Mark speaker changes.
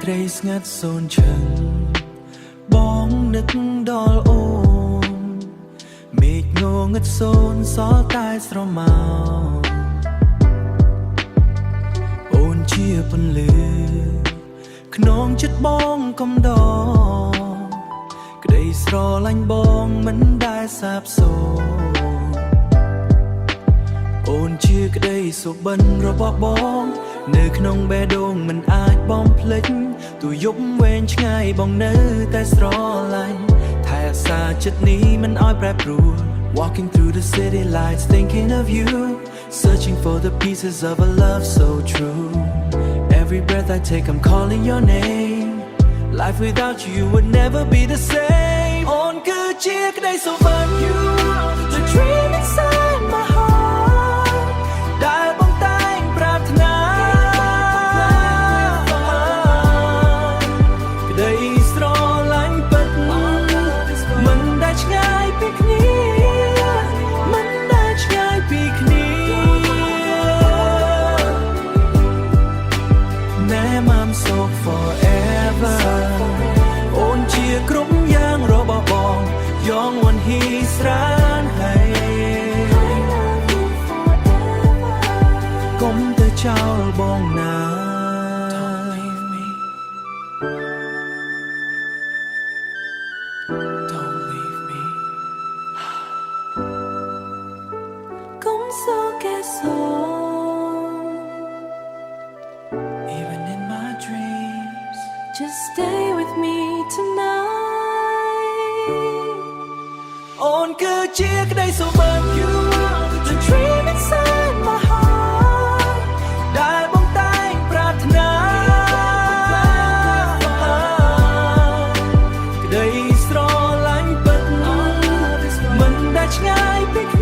Speaker 1: ក្រីស្ងាត់សូនឈឹងបងនឹកដល់អូនមេឃងងឹតសូនសល់តែស្រមោអូនជាពន្លឺក្នុងចិត្តបងកំដរក្តីស្រឡាញ់បងមិនដែលសាបសូន្យអូនជាក្តីសុបិនរបស់បងនៅក្នុងបេះដូងមិនអាចបំភ្លេចទូយប់វែងឆ្ងាយបងនៅតែស្រឡាញ់ថែរក្សាចិត្តនេះមិនឲ្យប្រែប្រួល Walking through the city lights thinking of you Searching for the pieces of a love so true Every breath I take I'm calling your name Life without you would never be the same អូនគឺជាក្តីសុបិន You are the dream inside my heart ដែលបងតែងប្រាថ្នាក្តីស្រឡាញ់ពិតមិនដែលឆ្ងាយពីគ្នាមិនដែលឆ្ងាយពីគ្នា Name I'm so forever អូនជាគ្រប់យ៉ាងរបស់បងយ៉ងวันហ៊ីស្រានហើយកុំទៅចោលបងណា Don't leave me កុំសូកែសូ Even in my dreams
Speaker 2: Just stay with me tonight
Speaker 1: អូនគឺជាក្តីសុបិន You are the dream inside my heart ដែលបងតែងប្រាថ្នាក្តីស្រឡាញ់ពិតមិនដែលឆ្ងាយពីគ្នា